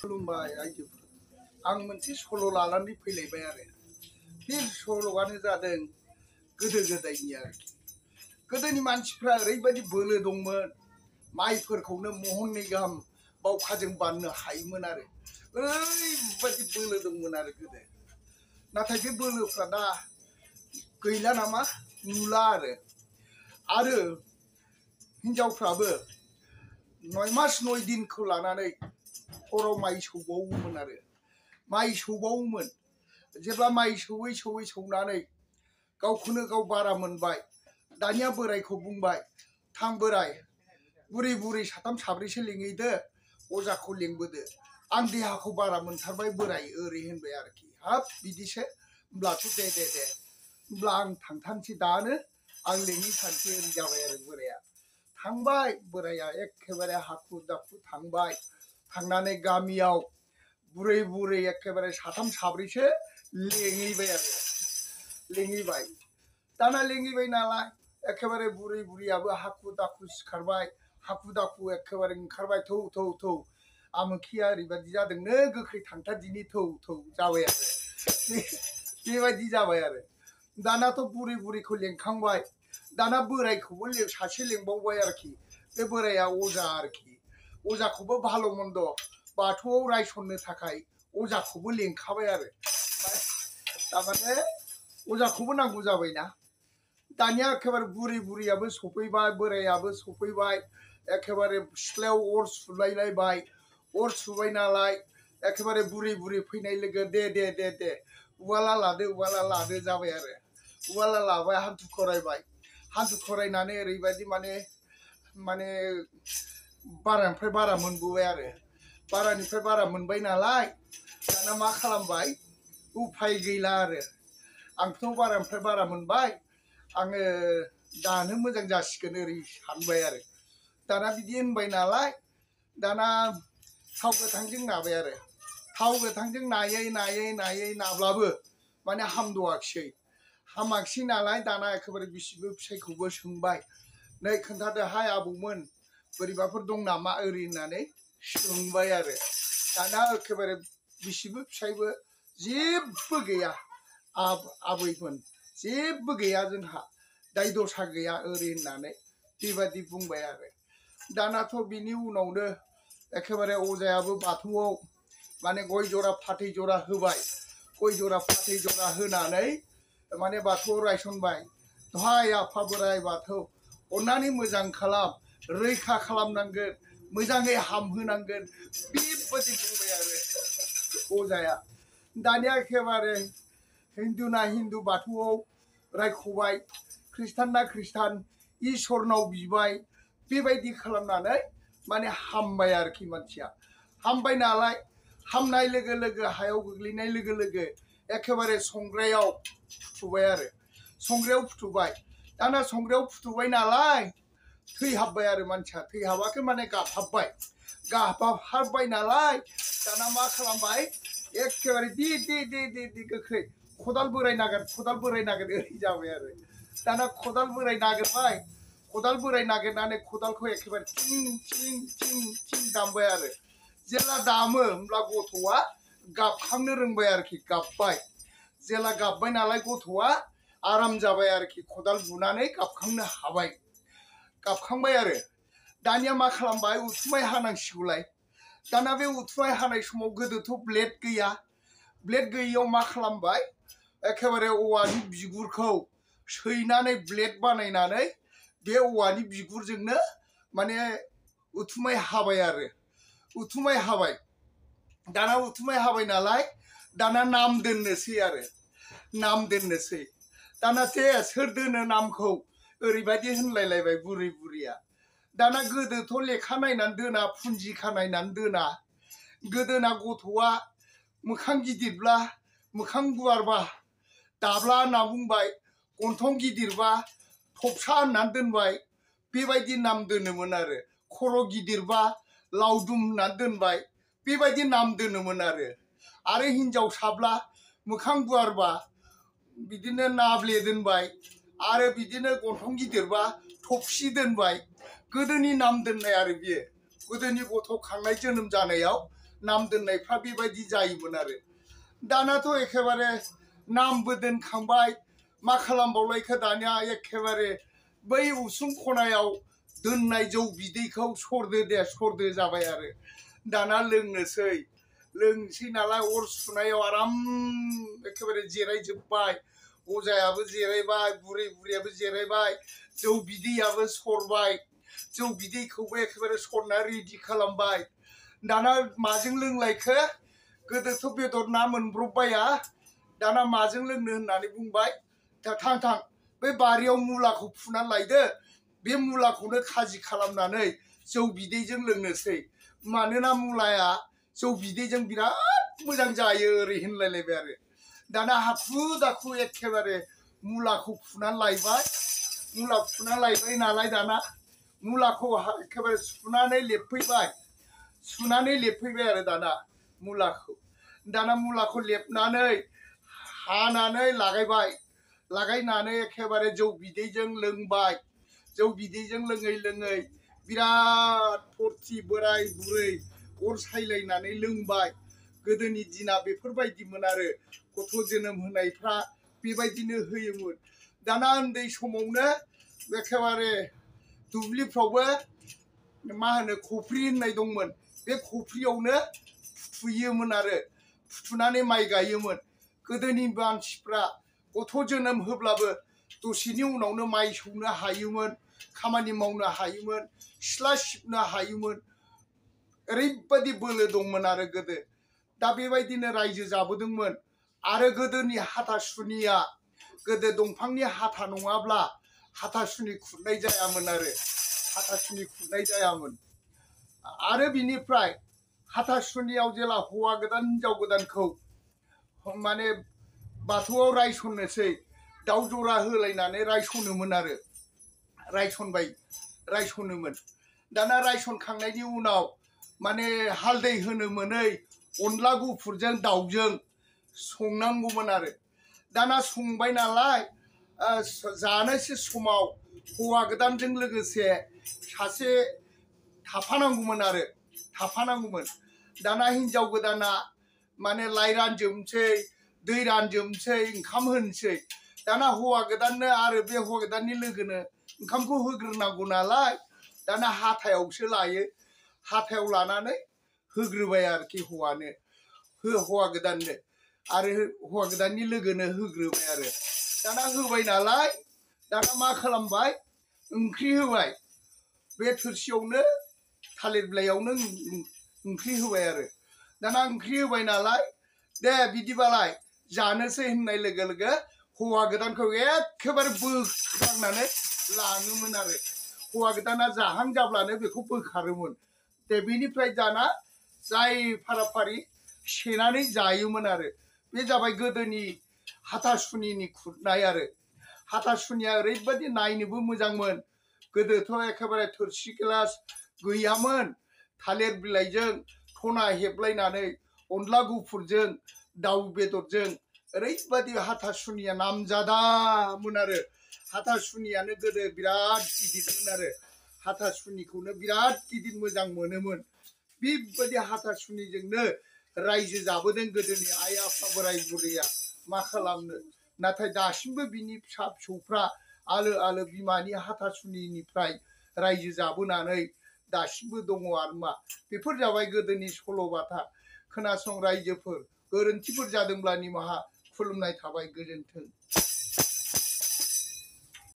खुलुमबाय आइजोफोर आं मोनसे सल' लानानै फैलायबाय आरो बे सल'आनो जादों गोदो गोदायनि आरोखि गोदोनि मानसिफ्रा ओरैबायदि बोलो दंमोन माइफोरखौनो महननै गाहाम बावखाजों बाननो हायोमोन आरो ओरैबायदि बोलो दंमोन आरो गोदो नाथाय बे बोलोफ्रा दा गैला नामा नुला आरो हिनजावफ्राबो 9 मास 9 दिनखौ लानानै हराव माइ सौबावोमोन आरो माइ सौबावोमोन जेब्ला माइ सौयै सौयै सौनानै गावखौनो गाव बारा मोनबाय दानिया बोरायखौ बुंबाय थां बोराय बुरै बुरै साथाम साब्रैसो लिंहैदो अजाखौ लिंबोदो आं देहाखौ बारा मोनथारबाय बोराय ओरै होनबाय आरोखि हाब बिदिसो होमब्लाथ' दे होमब्ला आं थांथारनोसै दानो आं लिंहैथारनोसै ओरै जाबाय आरो बोराया थांबाय बोराया एखेबारे हाखु दाखु थांबाय थांनानै गामियाव बुरै बुरै एखेबारे साथाम साब्रैसो लेंहैबाय आरो लेंहैबाय दाना लेंहैबाय नालाय एखेबारे बुरै बुरैयाबो हाखु दाखु सिखारबाय हाखु दाखु एखेबारे ओंखारबाय थौ थौ थौ आमोखिया ओरैबायदि जादोंनो गोख्रै थांथारदिनि थौ थौ जाबाय आरो बेबायदि जाबाय आरो दानाथ' बुरै बुरैखौ लेंखांबाय दाना बोरायखौबो सासे लेंबावबाय आरोखि बे बोराया अजा आरोखि अजाखौबो भालो मन्द बाथौआव रायसननो थाखाय अजाखौबो लेंखाबाय आरो तारमाने अजाखौबो नांगौ जाबायना दानिया एखेबारे बुरै बुरैयाबो सफैबाय बोरायाबो सफैबाय एखेबारे सिथ्लायाव अर सुलायलायबाय अर सुबाय नालाय एखेबारे बुरै बुरै फैनाय लोगो दे उवाला लादो जाबाय आरो उवाला लाबाय हान्थु खरायनानै ओरैबायदि माने बारानिफ्राय बारा मोनबोबाय आरो बारानिफ्राय बारा मोनबाय नालाय दाना मा खालामबाय उफाय गैला आरो आंथ' बारानिफ्राय बारा मोनबाय आङो दानो मोजां जासिगोन ओरै सानबाय आरो दाना बिदि होनबाय नालाय दाना थाव गोथांजों नाबाय आरो थाव गोथांजों नायै नाब्लाबो माने हामाखिसै नालाय दाना एखेबारे बिसिबो फिसायखौबो सोंबाय नै खोन्थादोहाय आबौमोन बोरैबाफोर दं नामा ओरै होननानै सोंबाय आरो दाना एखेबारे बिसिबो फिसायबो जेबो गैया आबैमोन जेबो गैया जोंहा दाय दसा गैया ओरै होननानै बेबायदि बुंबाय आरो दानाथ' बिनि उनावनो एखेबारे अजायाबो बाथौआव माने गय जरा फाथै जरा होबाय गय जरा फाथै जरा होनानै माने बाथौआव रायसनबाय दहाय आफा बोराय बाथौ अन्नानै मोजां खालाम रैखा खालामनांगोन मोजाङै हामहोनांगोन बेबायदि बुंबाय आरो अजाया दानिया एखेबारे हिन्दु ना हिन्दु बाथौआव रायख'बाय ख्रिस्टान ना ख्रिस्टान इसोरनाव बिबाय बेबायदि खालामनानै माने हामबाय आरोखि मानसिया हामबाय नालाय हामनाय लोगो लोगो हायाव गोग्लैनाय लोगो लोगो एखेबारे संग्रायाव फुथुबाय आरो संग्रायाव फुथुबाय दाना संग्रायाव फुथुबाय नालाय थैहाबबाय आरो मानसिया थैहाबाखै माने गाबहाबबाय नालाय दाना मा खालामबाय एखेबारे दि गोख्रै खदाल बोराय नागिर ओरै जाबाय आरो दाना खदाल बोराय नागिरनानै खदालखौ एखेबारे थिं दामबाय आरो जेला दामो होमब्ला गथ'आ गाबखांनो रोंबाय आरोखि गाबबाय जेला गाबबाय नालाय गथ'आ आराम जाबाय आरोखि खदाल बुनानै गाबखांनो हाबाय गाबखांबाय आरो दानिया मा खालामबाय उथुमाय हानांसिगौलाय दाना बे उथुमाय हानाय समाव गोदोथ' ब्लेड गैयैयाव मा खालामबाय एखेबारे औवानि बिगुरखौ सैनानै ब्लेड बानायनानै बे औवानि बिगुरजोंनो माने उथुमाय हाबाय आरो उथुमाय हाबाय दाना उथुमाय हाबाय नालाय दाना नाम दोननोसै दाना सोर दोनो नामखौ ओरैबायदि होनलायलायबाय बुरै बुरैया दाना गोदोथ' लेखा नायनानै दोना फुन्जिखा नायनानै दोना गोदोना गथ'आ मोखां गिदिरब्ला मोखां गुवारबा दाब्ला होनना बुंबाय गन्थं गिदिरबा थफसा होननानै दोनबाय बेबायदि नाम दोनोमोन आरो खर' गिदिरबा लावदुम होननानै दोनबाय बेबायदि नाम दोनोमोन आरो हिनजावसाब्ला मोखां गुवारबा बिदिनो नाब्ले दोनबाय आरो बिदिनो गन्थं गिदिरबा थफसि दोनबाय गोदोनि नाम दोननाय आरो बियो गोदोनि गथ' खांनाय जोनोम जानायाव नाम दोननायफ्रा बेबायदि जायोमोन आरो दानाथ' एखेबारे नामबो दोनखांबाय मा खालामबावलायखो दानिया एखेबारे बै उसुं खनायाव दोननाय जौ बिदैखौ सरदो जाबाय आरो दाना लोंनोसै नालाय अर सुनायाव आराम एखेबारे जिरायजोब्बाय अजायाबो जिरायबाय बुरैयाबो जिरायबाय जौ बिदैयाबो सरबाय जौ बिदैखौबो एखेबारे सरना रेडि खालामबाय दाना माजों लोंलायखो गोदोथ' बेदर ना मोनब्रबबाया दाना माजों लोंनो होननानै बुंबाय थां बे बारियाव मुलाखौ फुनानै लायदो बे मुलाखौनो खाजि खालामनानै जौ बिदैजों लोंनोसै मानोना मुलाया जौ बिदैजों बिराद मोजां जायो ओरै होनलायलायबाय आरो दाना हाखु दाखु एखेबारे मुलाखौ फुनानै लायबाय मुला फुनानै लायबाय नालाय दाना मुलाखौ एखेबारे सुनानै लेबफैबाय आरो दाना मुलाखौ लेबनानै हानानै लागायनानै एखेबारे जौ बिदैजों लोंबाय जौ बिदैजों लोङै बिराद फुरथि बोराय बुरै अर सायलायनानै लोंबाय गोदोनि दिना बेफोरबायदिमोन आरो गथ' जोनोम होनायफ्रा बेबायदिनो होयोमोन दाना उन्दै समावनो एखेबारे दुब्लिफ्रावबो मा होनो खफ्रि होननाय दंमोन बे खफ्रियावनो फुथुयोमोन आरो फुथुनानै माइ गायोमोन गोदोनि मानसिफ्रा गथ' जोनोम होब्लाबो दसेनि उनावनो माइ सौनो हायोमोन खामानि मावनो हायोमोन सिथ्ला सिबनो हायोमोन ओरैबायदि बोलो दंमोन आरो गोदो दा बेबायदिनो रायजो जाबोदोंमोन आरो गोदोनि हाथासुनिया गोदो दंफांनि हाथा नङाब्ला हाथासुनि खुरनाय जायामोन आरो बिनिफ्राय हाथासुनियाव जेला हौवा गोदान हिनजाव गोदानखौ माने बाथौआव रायसननोसै दाउ जरा होलायनानै रायसनोमोन आरो रायसनोमोन दाना रायसनखांनायनि उनाव माने हालदै होनो मोनै अनला गुफुरजों दाउजों संनांगौमोन आरो दाना संबाय नालाय जानोसै समाव हौवा गोदानजों लोगोसे सासे थाफानांगौमोन दाना हिनजाव गोदाना माने लाइ रानजोबनोसै दै रानजोबनोसै ओंखाम होनोसै दाना हौवा गोदाननो आरो बे हौवा गोदाननि लोगोनो ओंखामखौ होग्रोनांगौ नालाय दाना हाथायावसो लायो हाथायाव लानानै होग्रोबाय आरोखि हौवा गोदाननो आरो हौवा गोदाननि लोगोनो होग्रोबाय आरो दाना होबाय नालाय दाना मा खालामबाय ओंख्रि होबाय बे थोरसियावनो थालिर बिलाइयावनो ओंख्रि होबाय आरो दाना ओंख्रि होबाय नालाय दे बिदिबालाय जानोसै होननाय लोगो लोगो हौवा गोदानखौ एखेबारे बोख्रांनानै लाङोमोन आरो हौवा गोदाना जाहां जाब्लानो बेखौ बोखारोमोन दे बेनिफ्राय दाना जाय फाराफारि सेनानै जायोमोन आरो बे जाबाय गोदोनि हाथासुनिनि खुरनाय आरो हाथासुनिया ओरैबायदि नायनोबो मोजांमोन गोदोथ' एखेबारे थोरसि गिलास गैयामोन थालिर बिलाइजों थना हेबलायनानै अनला गुफुरजों दाउ बेदरजों ओरैबायदि हाथासुनिया नामजादामोन आरो हाथासुनियानो गोदो बिराद गिदिरमोन आरो हाथासुनिखौनो बिराद गिदिर मोजां मोनोमोन बेबायदि हाथासुनिजोंनो रायजो जाबोदों गोदोनि आइ आफा बोराय बुरैया मा खालामनो नाथाय दासिमबो बिनि फिसा फिसौफ्रा आलो बिमानि हाथासुनिनिफ्राय रायजो जाबोनानै दासिमबो दङ आरो मा बेफोर जाबाय गोदोनि सल'बाथा खोनासं रायजोफोर गोरोन्थिफोर जादोंब्ला निमाहा खुलुमनाय थाबाय गोजोन्थों।